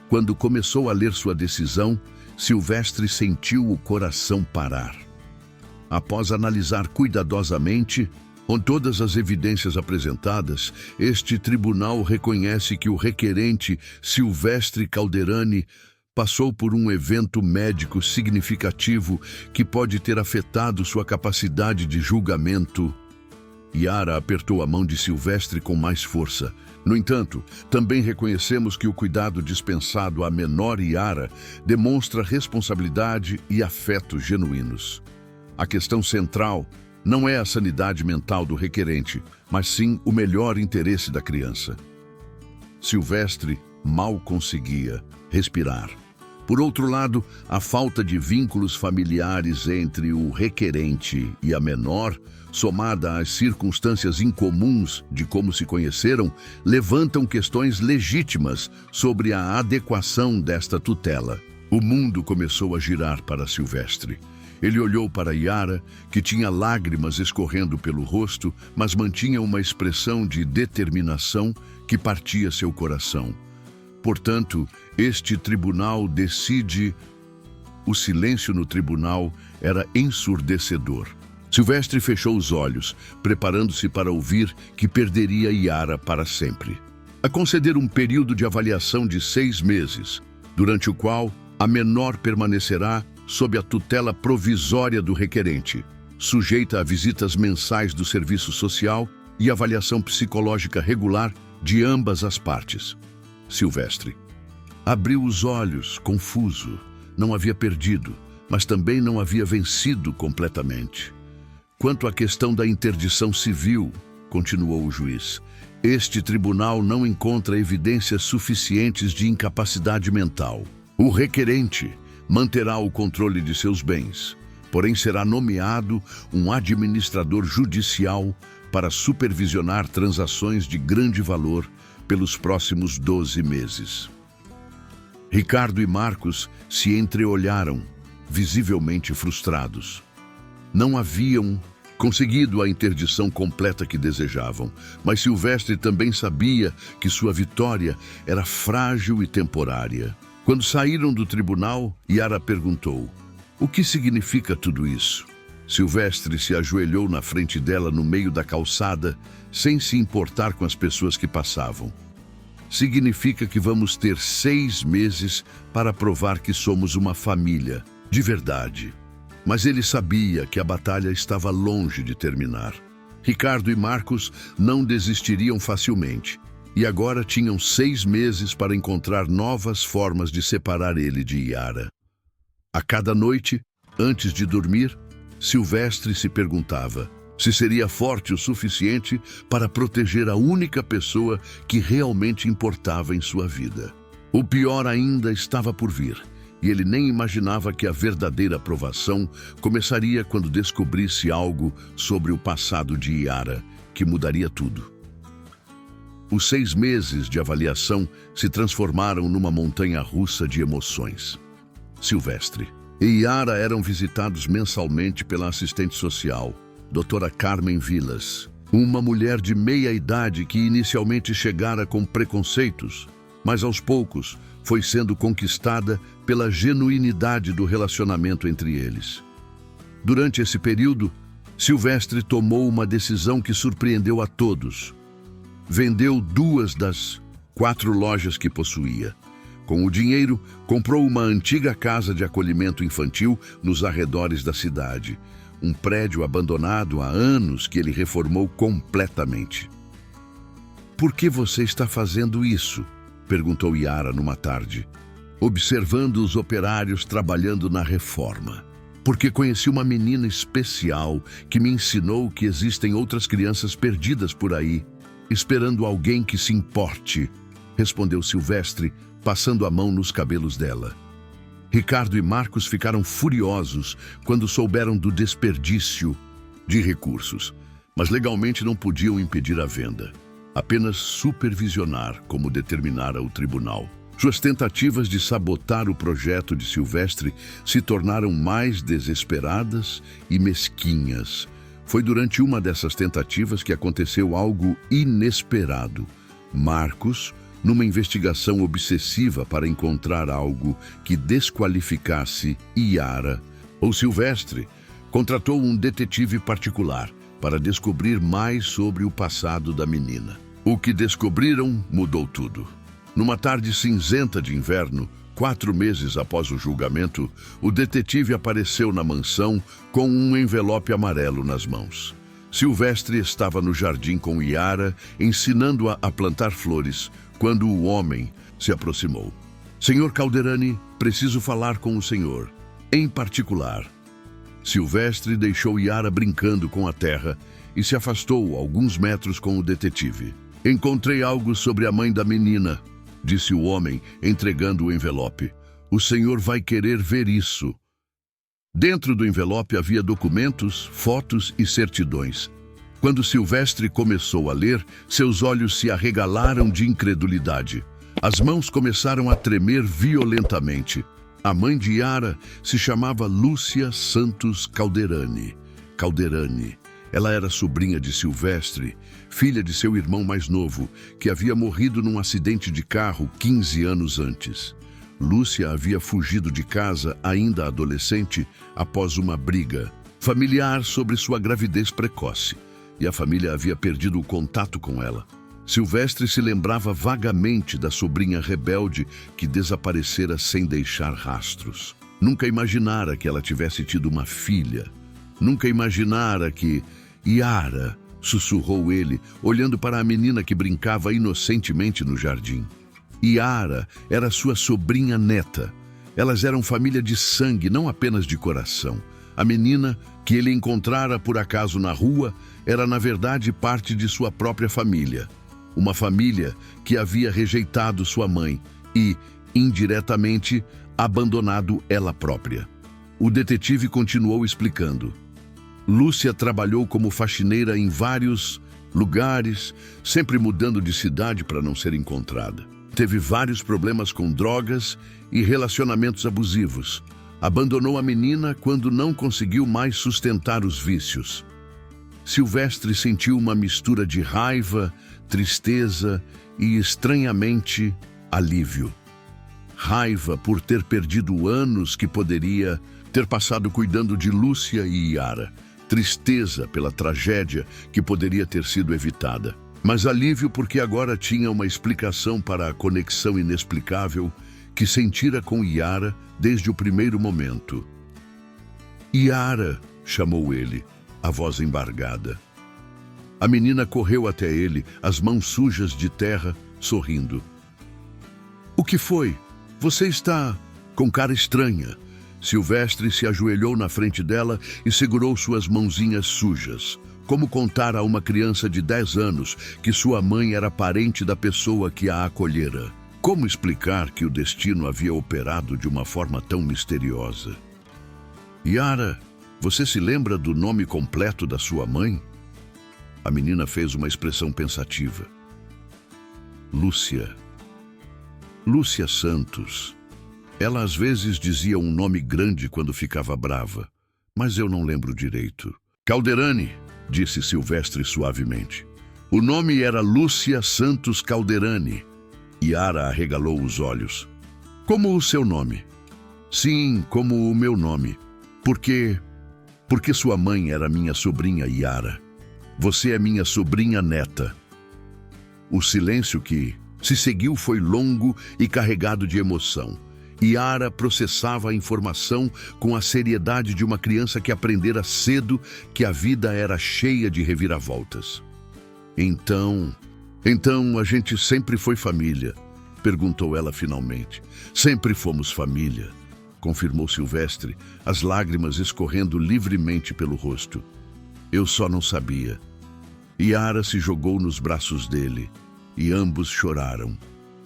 Quando começou a ler sua decisão, Silvestre sentiu o coração parar. Após analisar cuidadosamente, com todas as evidências apresentadas, este tribunal reconhece que o requerente Silvestre Calderani passou por um evento médico significativo que pode ter afetado sua capacidade de julgamento. Yara apertou a mão de Silvestre com mais força. No entanto, também reconhecemos que o cuidado dispensado à menor Yara demonstra responsabilidade e afeto genuínos. A questão central não é a sanidade mental do requerente, mas sim o melhor interesse da criança. Silvestre mal conseguia respirar. Por outro lado, a falta de vínculos familiares entre o requerente e a menor, somada às circunstâncias incomuns de como se conheceram, levantam questões legítimas sobre a adequação desta tutela. O mundo começou a girar para Silvestre. Ele olhou para Yara, que tinha lágrimas escorrendo pelo rosto, mas mantinha uma expressão de determinação que partia seu coração. Portanto, este tribunal decide. O silêncio no tribunal era ensurdecedor. Silvestre fechou os olhos, preparando-se para ouvir que perderia Yara para sempre. A conceder um período de avaliação de 6 meses, durante o qual a menor permanecerá sob a tutela provisória do requerente, sujeita a visitas mensais do serviço social e avaliação psicológica regular de ambas as partes. Silvestre abriu os olhos, confuso. Não havia perdido, mas também não havia vencido completamente. Quanto à questão da interdição civil, continuou o juiz, este tribunal não encontra evidências suficientes de incapacidade mental. O requerente manterá o controle de seus bens, porém será nomeado um administrador judicial para supervisionar transações de grande valor pelos próximos 12 meses. Ricardo e Marcos se entreolharam, visivelmente frustrados. Não haviam conseguido a interdição completa que desejavam, mas Silvestre também sabia que sua vitória era frágil e temporária. Quando saíram do tribunal, Yara perguntou: "O que significa tudo isso?" Silvestre se ajoelhou na frente dela no meio da calçada, sem se importar com as pessoas que passavam. Significa que vamos ter 6 meses para provar que somos uma família, de verdade. Mas ele sabia que a batalha estava longe de terminar. Ricardo e Marcos não desistiriam facilmente, e agora tinham 6 meses para encontrar novas formas de separar ele de Yara. A cada noite, antes de dormir, Silvestre se perguntava se seria forte o suficiente para proteger a única pessoa que realmente importava em sua vida. O pior ainda estava por vir, e ele nem imaginava que a verdadeira provação começaria quando descobrisse algo sobre o passado de Yara, que mudaria tudo. Os 6 meses de avaliação se transformaram numa montanha-russa de emoções. Silvestre e Yara eram visitados mensalmente pela assistente social, doutora Carmen Vilas, uma mulher de meia idade que inicialmente chegara com preconceitos, mas aos poucos foi sendo conquistada pela genuinidade do relacionamento entre eles. Durante esse período, Silvestre tomou uma decisão que surpreendeu a todos. Vendeu 2 das 4 lojas que possuía. Com o dinheiro, comprou uma antiga casa de acolhimento infantil nos arredores da cidade, um prédio abandonado há anos que ele reformou completamente. "Por que você está fazendo isso?", perguntou Yara numa tarde, observando os operários trabalhando na reforma. "Porque conheci uma menina especial que me ensinou que existem outras crianças perdidas por aí, esperando alguém que se importe", respondeu Silvestre, passando a mão nos cabelos dela. Ricardo e Marcos ficaram furiosos quando souberam do desperdício de recursos, mas legalmente não podiam impedir a venda, apenas supervisionar, como determinara o tribunal. Suas tentativas de sabotar o projeto de Silvestre se tornaram mais desesperadas e mesquinhas. Foi durante uma dessas tentativas que aconteceu algo inesperado. Marcos, numa investigação obsessiva para encontrar algo que desqualificasse Yara, ou Silvestre, contratou um detetive particular para descobrir mais sobre o passado da menina. O que descobriram mudou tudo. Numa tarde cinzenta de inverno, 4 meses após o julgamento, o detetive apareceu na mansão com um envelope amarelo nas mãos. Silvestre estava no jardim com Yara, ensinando-a a plantar flores, quando o homem se aproximou. "Senhor Calderani, preciso falar com o senhor, em particular." Silvestre deixou Yara brincando com a terra e se afastou alguns metros com o detetive. "Encontrei algo sobre a mãe da menina", disse o homem, entregando o envelope. "O senhor vai querer ver isso." Dentro do envelope havia documentos, fotos e certidões. Quando Silvestre começou a ler, seus olhos se arregalaram de incredulidade. As mãos começaram a tremer violentamente. A mãe de Yara se chamava Lúcia Santos Calderani. Ela era sobrinha de Silvestre, filha de seu irmão mais novo, que havia morrido num acidente de carro 15 anos antes. Lúcia havia fugido de casa ainda adolescente após uma briga familiar sobre sua gravidez precoce, e a família havia perdido o contato com ela. Silvestre se lembrava vagamente da sobrinha rebelde que desaparecera sem deixar rastros. Nunca imaginara que ela tivesse tido uma filha. Nunca imaginara que... "Yara", sussurrou ele, olhando para a menina que brincava inocentemente no jardim. Yara era sua sobrinha neta. Elas eram família de sangue, não apenas de coração. A menina, que ele encontrara por acaso na rua, era na verdade parte de sua própria família. Uma família que havia rejeitado sua mãe e, indiretamente, abandonado ela própria. O detetive continuou explicando. Lúcia trabalhou como faxineira em vários lugares, sempre mudando de cidade para não ser encontrada. Teve vários problemas com drogas e relacionamentos abusivos. Abandonou a menina quando não conseguiu mais sustentar os vícios. Silvestre sentiu uma mistura de raiva, tristeza e, estranhamente, alívio. Raiva por ter perdido anos que poderia ter passado cuidando de Lúcia e Yara. Tristeza pela tragédia que poderia ter sido evitada. Mas alívio porque agora tinha uma explicação para a conexão inexplicável que sentira com Yara desde o primeiro momento. "Yara", chamou ele, a voz embargada. A menina correu até ele, as mãos sujas de terra, sorrindo. "O que foi? Você está com cara estranha." Silvestre se ajoelhou na frente dela e segurou suas mãozinhas sujas. Como contar a uma criança de 10 anos que sua mãe era parente da pessoa que a acolhera? Como explicar que o destino havia operado de uma forma tão misteriosa? "Yara, você se lembra do nome completo da sua mãe?" A menina fez uma expressão pensativa. Lúcia. Lúcia Santos. Ela às vezes dizia um nome grande quando ficava brava, mas eu não lembro direito. Calderani, disse Silvestre suavemente. O nome era Lúcia Santos Calderani. Yara arregalou os olhos. Como o seu nome? Sim, como o meu nome. Porque sua mãe era minha sobrinha Yara. Você é minha sobrinha neta. O silêncio que se seguiu foi longo e carregado de emoção. Yara processava a informação com a seriedade de uma criança que aprendera cedo que a vida era cheia de reviravoltas. Então a gente sempre foi família, perguntou ela finalmente. Sempre fomos família, confirmou Silvestre, as lágrimas escorrendo livremente pelo rosto. Eu só não sabia. Yara se jogou nos braços dele e ambos choraram.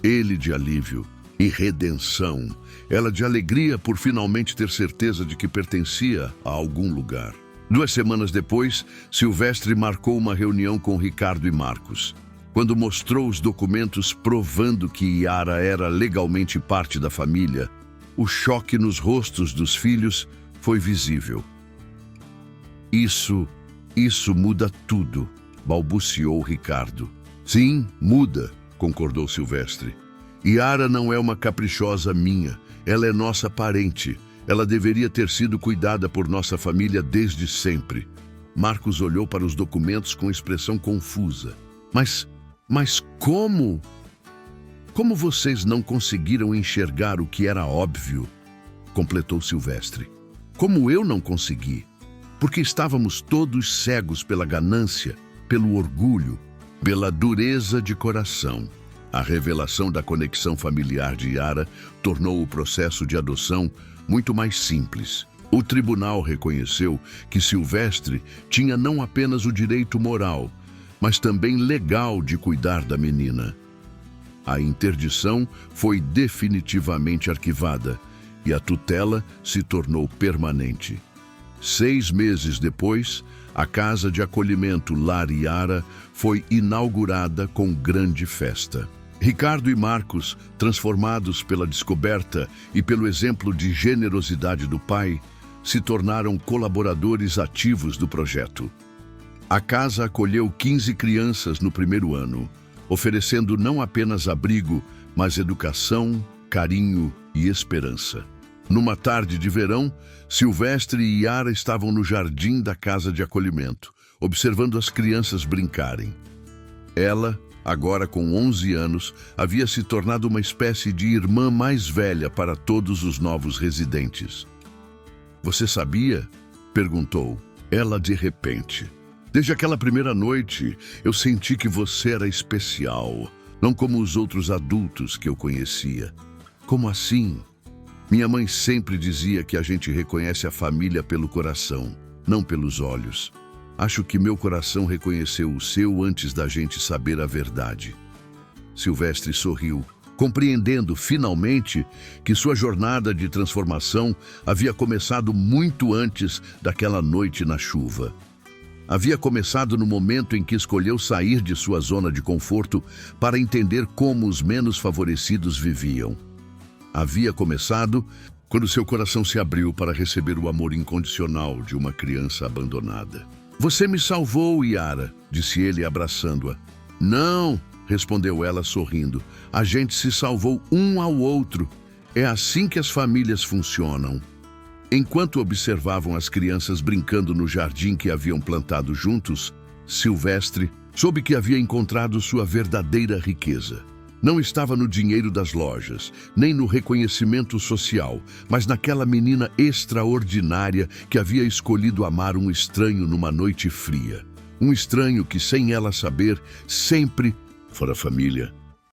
Ele de alívio e redenção, ela de alegria por finalmente ter certeza de que pertencia a algum lugar. 2 semanas depois, Silvestre marcou uma reunião com Ricardo e Marcos. Quando mostrou os documentos provando que Yara era legalmente parte da família, o choque nos rostos dos filhos foi visível. Isso muda tudo, balbuciou Ricardo. Sim, muda, concordou Silvestre. Yara não é uma caprichosa minha, ela é nossa parente. Ela deveria ter sido cuidada por nossa família desde sempre. Marcos olhou para os documentos com expressão confusa. Mas como? Como vocês não conseguiram enxergar o que era óbvio? Completou Silvestre. Como eu não consegui? Porque estávamos todos cegos pela ganância, pelo orgulho, pela dureza de coração. A revelação da conexão familiar de Yara tornou o processo de adoção muito mais simples. O tribunal reconheceu que Silvestre tinha não apenas o direito moral, mas também legal de cuidar da menina. A interdição foi definitivamente arquivada e a tutela se tornou permanente. 6 meses depois, a Casa de Acolhimento Lar Yara foi inaugurada com grande festa. Ricardo e Marcos, transformados pela descoberta e pelo exemplo de generosidade do pai, se tornaram colaboradores ativos do projeto. A casa acolheu 15 crianças no primeiro ano, oferecendo não apenas abrigo, mas educação, carinho e esperança. Numa tarde de verão, Silvestre e Yara estavam no jardim da casa de acolhimento, observando as crianças brincarem. Ela, agora com 11 anos, havia se tornado uma espécie de irmã mais velha para todos os novos residentes. Você sabia? Perguntou ela de repente. Desde aquela primeira noite, eu senti que você era especial, não como os outros adultos que eu conhecia. Como assim? Minha mãe sempre dizia que a gente reconhece a família pelo coração, não pelos olhos. Acho que meu coração reconheceu o seu antes da gente saber a verdade. Silvestre sorriu, compreendendo finalmente que sua jornada de transformação havia começado muito antes daquela noite na chuva. Havia começado no momento em que escolheu sair de sua zona de conforto para entender como os menos favorecidos viviam. Havia começado quando seu coração se abriu para receber o amor incondicional de uma criança abandonada. Você me salvou, Yara, disse ele abraçando-a. Não, respondeu ela sorrindo. A gente se salvou um ao outro. É assim que as famílias funcionam. Enquanto observavam as crianças brincando no jardim que haviam plantado juntos, Silvestre soube que havia encontrado sua verdadeira riqueza. Não estava no dinheiro das lojas, nem no reconhecimento social, mas naquela menina extraordinária que havia escolhido amar um estranho numa noite fria. Um estranho que, sem ela saber, sempre fora família.